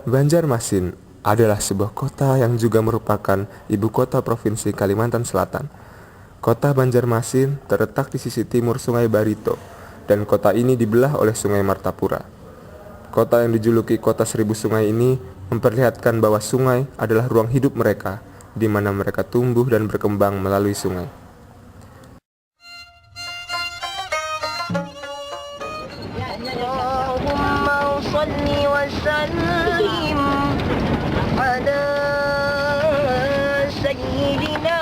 Banjarmasin adalah sebuah kota yang juga merupakan ibu kota Provinsi Kalimantan Selatan. Kota Banjarmasin terletak di sisi timur Sungai Barito, dan kota ini dibelah oleh Sungai Martapura. Kota yang dijuluki Kota Seribu Sungai ini memperlihatkan bahwa sungai adalah ruang hidup mereka, di mana mereka tumbuh dan berkembang melalui sungai. Allahumma shalli wa sallim ala sayyidina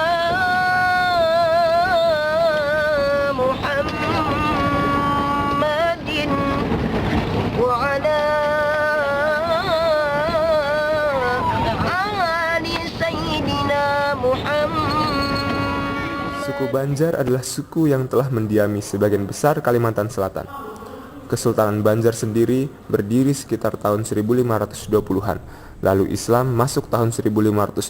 Muhammadin wa ala ali sayyidina Muhammad. Suku Banjar adalah suku yang telah mendiami sebagian besar Kalimantan Selatan. Kesultanan Banjar sendiri berdiri sekitar tahun 1520-an, lalu Islam masuk tahun 1526,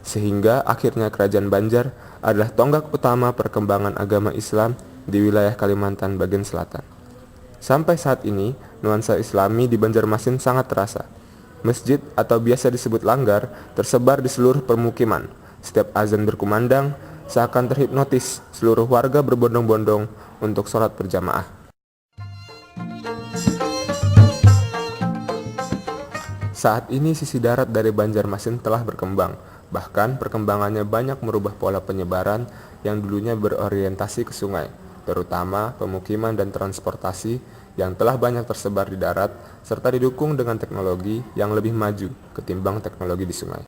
sehingga akhirnya Kerajaan Banjar adalah tonggak utama perkembangan agama Islam di wilayah Kalimantan bagian selatan. Sampai saat ini, nuansa Islami di Banjarmasin sangat terasa. Masjid atau biasa disebut langgar tersebar di seluruh permukiman. Setiap azan berkumandang, seakan terhipnotis, seluruh warga berbondong-bondong untuk sholat berjamaah. Saat ini sisi darat dari Banjarmasin telah berkembang, bahkan perkembangannya banyak merubah pola penyebaran yang dulunya berorientasi ke sungai, terutama pemukiman dan transportasi yang telah banyak tersebar di darat, serta didukung dengan teknologi yang lebih maju ketimbang teknologi di sungai.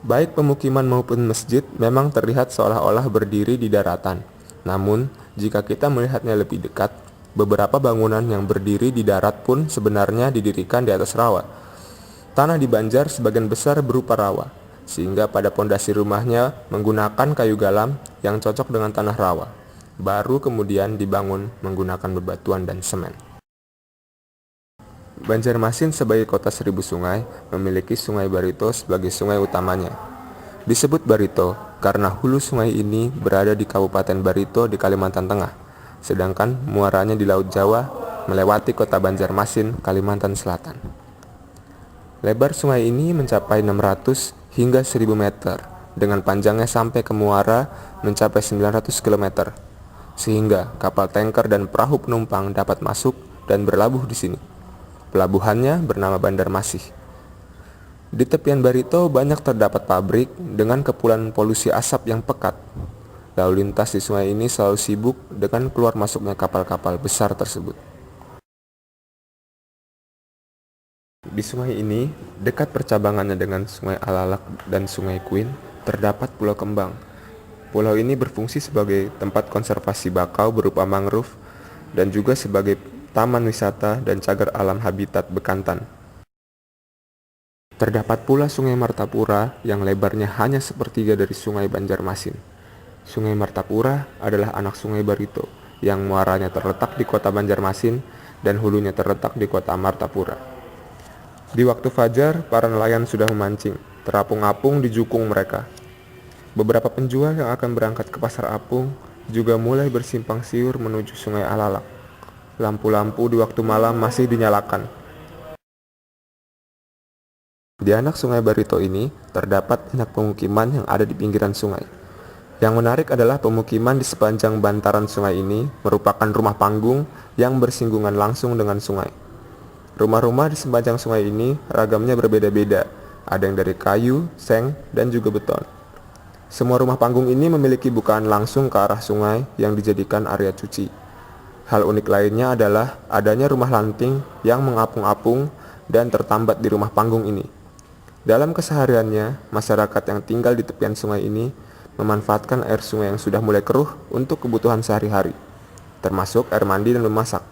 Baik pemukiman maupun masjid memang terlihat seolah-olah berdiri di daratan. Namun, jika kita melihatnya lebih dekat, beberapa bangunan yang berdiri di darat pun sebenarnya didirikan di atas rawa. Tanah di Banjar sebagian besar berupa rawa, sehingga pada pondasi rumahnya menggunakan kayu galam yang cocok dengan tanah rawa. Baru kemudian dibangun menggunakan bebatuan dan semen. Banjarmasin sebagai kota seribu sungai memiliki Sungai Barito sebagai sungai utamanya. Disebut Barito karena hulu sungai ini berada di Kabupaten Barito di Kalimantan Tengah, sedangkan muaranya di Laut Jawa melewati kota Banjarmasin, Kalimantan Selatan. Lebar sungai ini mencapai 600 hingga 1000 meter, dengan panjangnya sampai ke muara mencapai 900 km, sehingga kapal tanker dan perahu penumpang dapat masuk dan berlabuh di sini. Pelabuhannya bernama Bandar Masih. Di tepian Barito banyak terdapat pabrik dengan kepulan polusi asap yang pekat. Lalu lintas di sungai ini selalu sibuk dengan keluar masuknya kapal-kapal besar tersebut. Di sungai ini, dekat percabangannya dengan Sungai Alalak dan Sungai Kuin, terdapat Pulau Kembang. Pulau ini berfungsi sebagai tempat konservasi bakau berupa mangrove dan juga sebagai taman wisata dan cagar alam habitat bekantan. Terdapat pula Sungai Martapura yang lebarnya hanya sepertiga dari Sungai Banjarmasin. Sungai Martapura adalah anak Sungai Barito yang muaranya terletak di kota Banjarmasin dan hulunya terletak di kota Martapura. Di waktu fajar, para nelayan sudah memancing, terapung-apung di jukung mereka. Beberapa penjual yang akan berangkat ke pasar apung juga mulai bersimpang siur menuju Sungai Alalak. Lampu-lampu di waktu malam masih dinyalakan. Di anak Sungai Barito ini terdapat banyak pemukiman yang ada di pinggiran sungai. Yang menarik adalah pemukiman di sepanjang bantaran sungai ini merupakan rumah panggung yang bersinggungan langsung dengan sungai. Rumah-rumah di sepanjang sungai ini ragamnya berbeda-beda, ada yang dari kayu, seng, dan juga beton. Semua rumah panggung ini memiliki bukaan langsung ke arah sungai yang dijadikan area cuci. Hal unik lainnya adalah adanya rumah lanting yang mengapung-apung dan tertambat di rumah panggung ini. Dalam kesehariannya, masyarakat yang tinggal di tepian sungai ini memanfaatkan air sungai yang sudah mulai keruh untuk kebutuhan sehari-hari, termasuk air mandi dan memasak.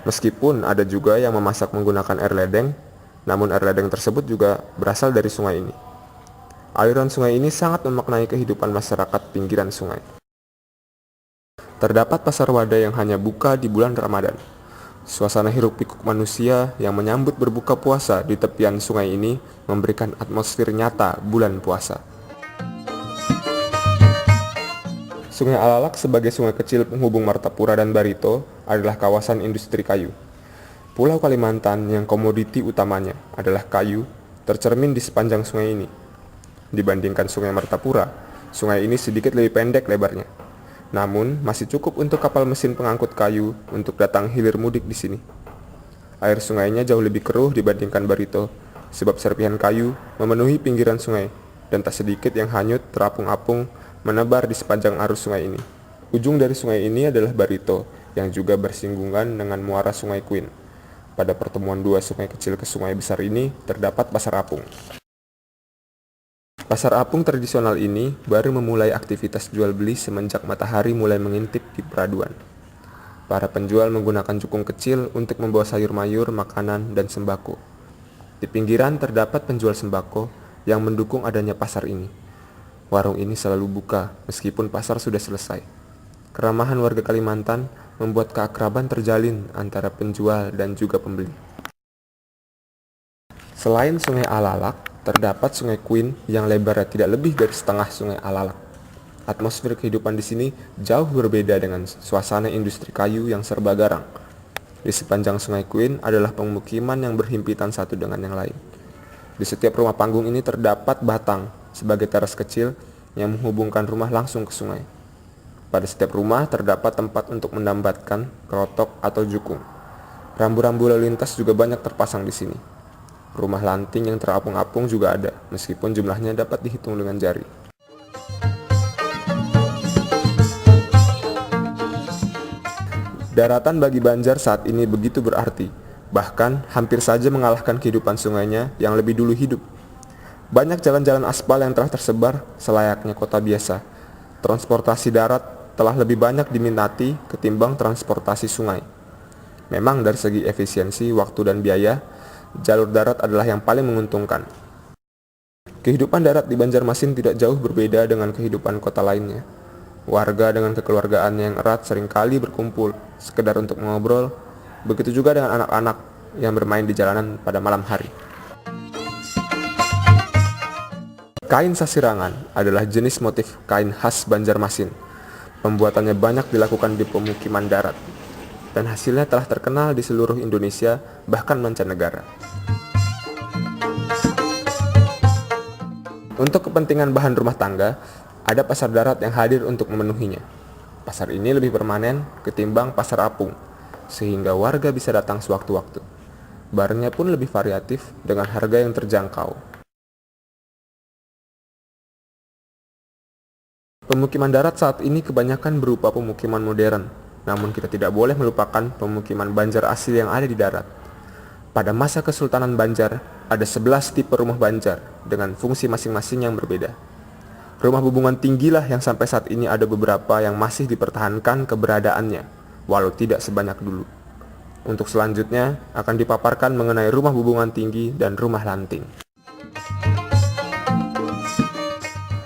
Meskipun ada juga yang memasak menggunakan air ledeng, namun air ledeng tersebut juga berasal dari sungai ini. Aliran sungai ini sangat memaknai kehidupan masyarakat pinggiran sungai. Terdapat pasar wadah yang hanya buka di bulan Ramadan. Suasana hiruk-pikuk manusia yang menyambut berbuka puasa di tepian sungai ini memberikan atmosfer nyata bulan puasa. Sungai Alalak sebagai sungai kecil penghubung Martapura dan Barito adalah kawasan industri kayu. Pulau Kalimantan yang komoditi utamanya adalah kayu tercermin di sepanjang sungai ini. Dibandingkan Sungai Martapura, sungai ini sedikit lebih pendek lebarnya. Namun, masih cukup untuk kapal mesin pengangkut kayu untuk datang hilir mudik di sini. Air sungainya jauh lebih keruh dibandingkan Barito, sebab serpihan kayu memenuhi pinggiran sungai, dan tak sedikit yang hanyut terapung-apung menebar di sepanjang arus sungai ini. Ujung dari sungai ini adalah Barito, yang juga bersinggungan dengan muara Sungai Queen. Pada pertemuan dua sungai kecil ke sungai besar ini, terdapat Pasar Apung. Pasar apung tradisional ini baru memulai aktivitas jual beli semenjak matahari mulai mengintip di peraduan. Para penjual menggunakan jukung kecil untuk membawa sayur mayur, makanan, dan sembako. Di pinggiran terdapat penjual sembako yang mendukung adanya pasar ini. Warung ini selalu buka meskipun pasar sudah selesai. Keramahan warga Kalimantan membuat keakraban terjalin antara penjual dan juga pembeli. Selain Sungai Alalak, terdapat Sungai Queen yang lebarnya tidak lebih dari setengah Sungai Alalak. Atmosfer kehidupan di sini jauh berbeda dengan suasana industri kayu yang serba garang. Di sepanjang Sungai Queen adalah pemukiman yang berhimpitan satu dengan yang lain. Di setiap rumah panggung ini terdapat batang sebagai teras kecil yang menghubungkan rumah langsung ke sungai. Pada setiap rumah terdapat tempat untuk mendambatkan kerotok atau jukung. Rambu-rambu lalu lintas juga banyak terpasang di sini. Rumah lanting yang terapung-apung juga ada, meskipun jumlahnya dapat dihitung dengan jari. Daratan bagi Banjar saat ini begitu berarti, bahkan hampir saja mengalahkan kehidupan sungainya yang lebih dulu hidup. Banyak jalan-jalan aspal yang telah tersebar selayaknya kota biasa. Transportasi darat telah lebih banyak diminati ketimbang transportasi sungai. Memang dari segi efisiensi, waktu, dan biaya, jalur darat adalah yang paling menguntungkan. Kehidupan darat di Banjarmasin tidak jauh berbeda dengan kehidupan kota lainnya. Warga dengan kekeluargaannya yang erat seringkali berkumpul sekedar untuk mengobrol, begitu juga dengan anak-anak yang bermain di jalanan pada malam hari. Kain sasirangan adalah jenis motif kain khas Banjarmasin. Pembuatannya banyak dilakukan di pemukiman darat, dan hasilnya telah terkenal di seluruh Indonesia, bahkan mancanegara. Untuk kepentingan bahan rumah tangga, ada pasar darat yang hadir untuk memenuhinya. Pasar ini lebih permanen ketimbang pasar apung, sehingga warga bisa datang sewaktu-waktu. Barangnya pun lebih variatif dengan harga yang terjangkau. Pemukiman darat saat ini kebanyakan berupa pemukiman modern, namun kita tidak boleh melupakan pemukiman Banjar asli yang ada di darat. Pada masa Kesultanan Banjar, ada 11 tipe rumah Banjar dengan fungsi masing-masing yang berbeda. Rumah hubungan tinggilah yang sampai saat ini ada beberapa yang masih dipertahankan keberadaannya, walau tidak sebanyak dulu. Untuk selanjutnya akan dipaparkan mengenai rumah hubungan tinggi dan rumah lanting.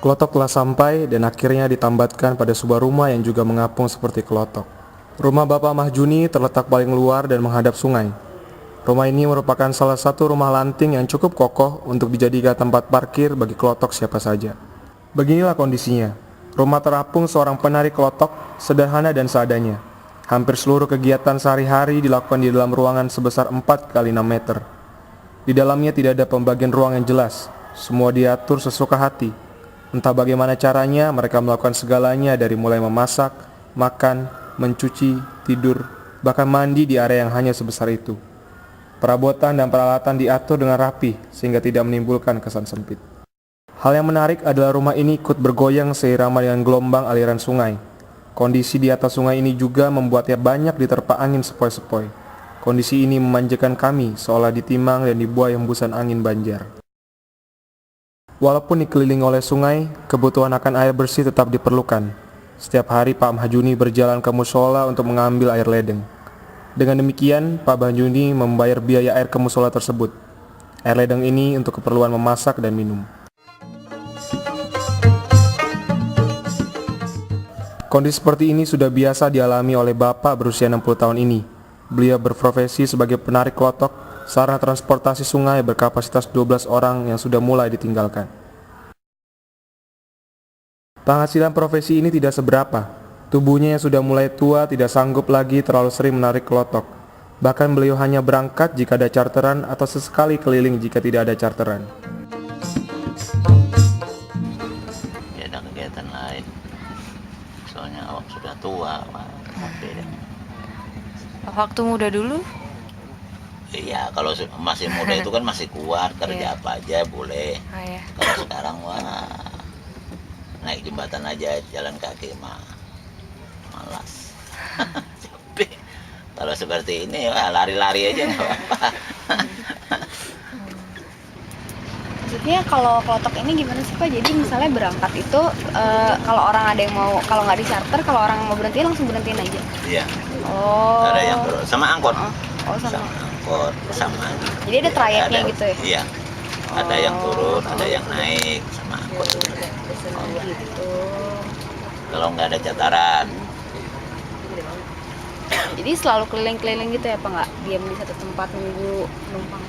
Klotok telah sampai dan akhirnya ditambatkan pada sebuah rumah yang juga mengapung seperti klotok. Rumah Bapak Mahjuni terletak paling luar dan menghadap sungai. Rumah ini merupakan salah satu rumah lanting yang cukup kokoh untuk dijadikan tempat parkir bagi klotok siapa saja. Beginilah kondisinya. Rumah terapung seorang penari klotok, sederhana dan seadanya. Hampir seluruh kegiatan sehari-hari dilakukan di dalam ruangan sebesar 4x6 meter. Di dalamnya tidak ada pembagian ruang yang jelas. Semua diatur sesuka hati. Entah bagaimana caranya, mereka melakukan segalanya dari mulai memasak, makan, mencuci, tidur, bahkan mandi di area yang hanya sebesar itu. Perabotan dan peralatan diatur dengan rapi sehingga tidak menimbulkan kesan sempit. Hal yang menarik adalah rumah ini ikut bergoyang seirama dengan gelombang aliran sungai. Kondisi di atas sungai ini juga membuatnya banyak diterpa angin sepoi-sepoi. Kondisi ini memanjakan kami seolah ditimang dan dibuai hembusan angin Banjar. Walaupun dikelilingi oleh sungai, kebutuhan akan air bersih tetap diperlukan. Setiap hari Pak Mahjuni berjalan ke musola untuk mengambil air ledeng. Dengan demikian, Pak Mahjuni membayar biaya air ke musola tersebut. Air ledeng ini untuk keperluan memasak dan minum. Kondisi seperti ini sudah biasa dialami oleh Bapak berusia 60 tahun ini. Beliau berprofesi sebagai penarik klotok. Sarana transportasi sungai berkapasitas 12 orang yang sudah mulai ditinggalkan. Penghasilan profesi ini tidak seberapa. Tubuhnya yang sudah mulai tua tidak sanggup lagi terlalu sering menarik klotok. Bahkan beliau hanya berangkat jika ada charteran atau sesekali keliling jika tidak ada charteran. Ya ada kegiatan lain. Soalnya awak sudah tua, Pak. Beda. Waktu muda dulu? Iya, kalau masih muda itu kan masih kuat, kerja Iya. apa aja boleh. Oh ya. Kalau sekarang wah naik jembatan aja jalan kaki mah malas. Capek. Kalau seperti ini wah lari-lari aja nggak apa-apa. Maksudnya kalau klotok ini gimana sih Pak? Jadi misalnya berangkat itu kalau orang ada yang mau, kalau nggak di charter, kalau orang mau berhenti langsung berhentiin aja. Iya, Oh. ada yang sama angkot. Oh sama. Sama angkot sama. Jadi ada trayeknya Ada- gitu ya? Iya. Ada yang turun, ada yang naik sama angkot. Oh gitu. Kalau nggak ada cataran, Jadi selalu keliling-keliling gitu ya Pak? Nggak diam di satu tempat nunggu penumpang?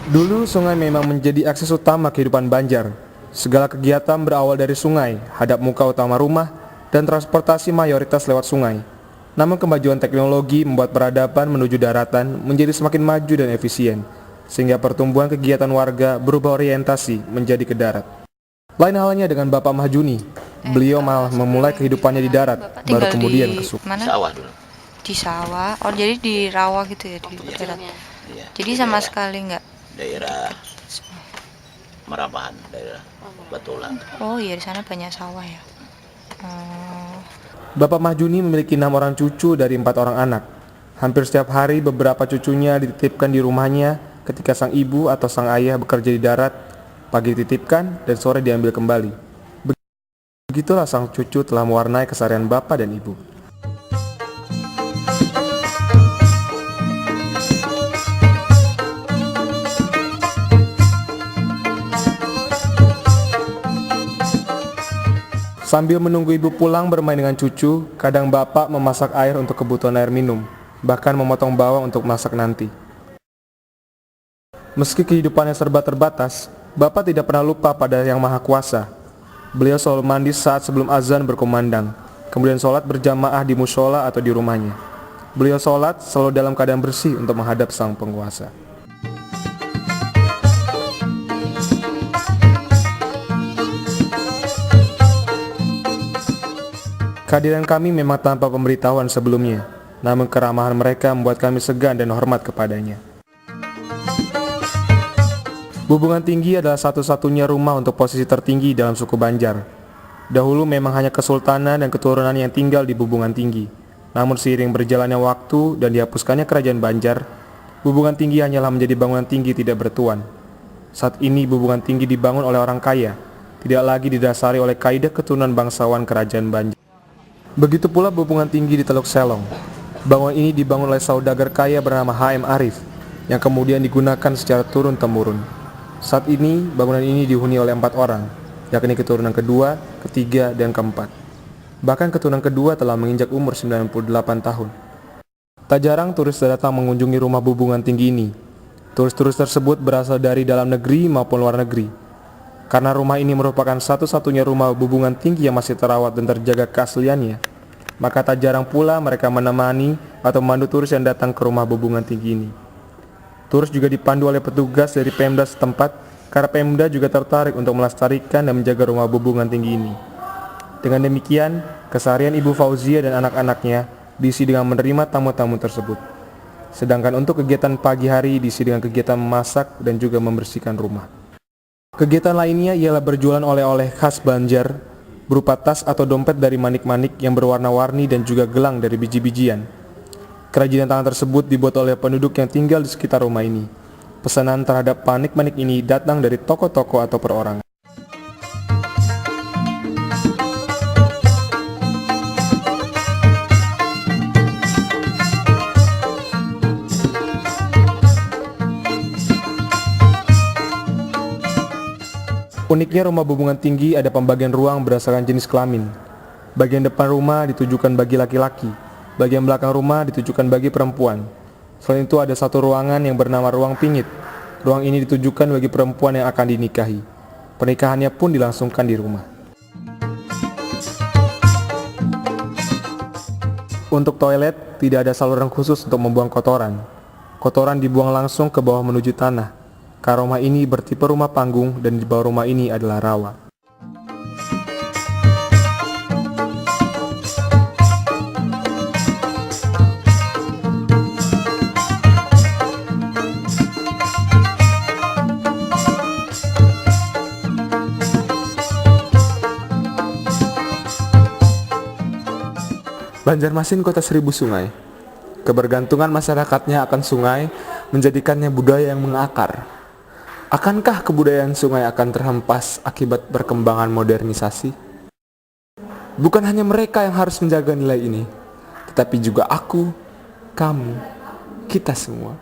Dulu sungai memang menjadi akses utama kehidupan Banjar. Segala kegiatan berawal dari sungai, hadap muka utama rumah, dan transportasi mayoritas lewat sungai. Namun kemajuan teknologi membuat peradaban menuju daratan menjadi semakin maju dan efisien, sehingga pertumbuhan kegiatan warga berubah orientasi menjadi ke darat. Lain halnya dengan Bapak Mahjuni, beliau malah memulai kehidupannya di darat, Bapak baru tinggal kemudian di ke sungai. mana? sawah dulu. Di sawah. Oh jadi di rawa gitu ya di darat. Iya. Jadi di sama daerah- sekali nggak. daerah Merabahan, daerah Batulan. Oh iya di sana banyak sawah ya. Oh. Bapak Mahjuni memiliki 6 orang cucu dari 4 orang anak. Hampir setiap hari beberapa cucunya dititipkan di rumahnya ketika sang ibu atau sang ayah bekerja di darat. Pagi dititipkan dan sore diambil kembali. Begitulah sang cucu telah mewarnai keseharian bapak dan ibu. Sambil menunggu ibu pulang bermain dengan cucu, kadang bapak memasak air untuk kebutuhan air minum, bahkan memotong bawang untuk masak nanti. Meski kehidupannya serba terbatas, bapak tidak pernah lupa pada Yang Maha Kuasa. Beliau selalu mandi saat sebelum azan berkumandang, kemudian sholat berjamaah di mushola atau di rumahnya. Beliau sholat selalu dalam keadaan bersih untuk menghadap Sang Penguasa. Kehadiran kami memang tanpa pemberitahuan sebelumnya, namun keramahan mereka membuat kami segan dan hormat kepadanya. Bubungan Tinggi adalah satu-satunya rumah untuk posisi tertinggi dalam suku Banjar. Dahulu memang hanya kesultanan dan keturunan yang tinggal di Bubungan Tinggi. Namun seiring berjalannya waktu dan dihapuskannya kerajaan Banjar, Bubungan Tinggi hanyalah menjadi bangunan tinggi tidak bertuan. Saat ini Bubungan Tinggi dibangun oleh orang kaya, tidak lagi didasari oleh kaidah keturunan bangsawan kerajaan Banjar. Begitu pula Bubungan Tinggi di Teluk Selong. Bangunan ini dibangun oleh saudagar kaya bernama H.M. Arif, yang kemudian digunakan secara turun-temurun. Saat ini, bangunan ini dihuni oleh 4 orang, yakni keturunan kedua, ketiga, dan keempat. Bahkan keturunan kedua telah menginjak umur 98 tahun. Tak jarang turis datang mengunjungi rumah Bubungan Tinggi ini. Turis-turis tersebut berasal dari dalam negeri maupun luar negeri. Karena rumah ini merupakan satu-satunya rumah Bubungan Tinggi yang masih terawat dan terjaga keasliannya, maka tak jarang pula mereka menemani atau memandu turis yang datang ke rumah Bubungan Tinggi ini. Turis juga dipandu oleh petugas dari Pemda setempat, karena Pemda juga tertarik untuk melestarikan dan menjaga rumah Bubungan Tinggi ini. Dengan demikian, keseharian Ibu Fauzia dan anak-anaknya diisi dengan menerima tamu-tamu tersebut. Sedangkan untuk kegiatan pagi hari diisi dengan kegiatan memasak dan juga membersihkan rumah. Kegiatan lainnya ialah berjualan oleh-oleh khas Banjar, berupa tas atau dompet dari manik-manik yang berwarna-warni dan juga gelang dari biji-bijian. Kerajinan tangan tersebut dibuat oleh penduduk yang tinggal di sekitar rumah ini. Pesanan terhadap manik-manik ini datang dari toko-toko atau perorangan. Uniknya rumah Bubungan Tinggi ada pembagian ruang berdasarkan jenis kelamin. Bagian depan rumah ditujukan bagi laki-laki, bagian belakang rumah ditujukan bagi perempuan. Selain itu ada satu ruangan yang bernama ruang pingit. Ruang ini ditujukan bagi perempuan yang akan dinikahi. Pernikahannya pun dilangsungkan di rumah. Untuk toilet, tidak ada saluran khusus untuk membuang kotoran. Kotoran dibuang langsung ke bawah menuju tanah. Karena rumah ini bertipe rumah panggung dan di bawah rumah ini adalah rawa. Banjarmasin kota seribu sungai. Kebergantungan masyarakatnya akan sungai menjadikannya budaya yang mengakar. Akankah kebudayaan sungai akan terhempas akibat perkembangan modernisasi? Bukan hanya mereka yang harus menjaga nilai ini, tetapi juga aku, kamu, kita semua.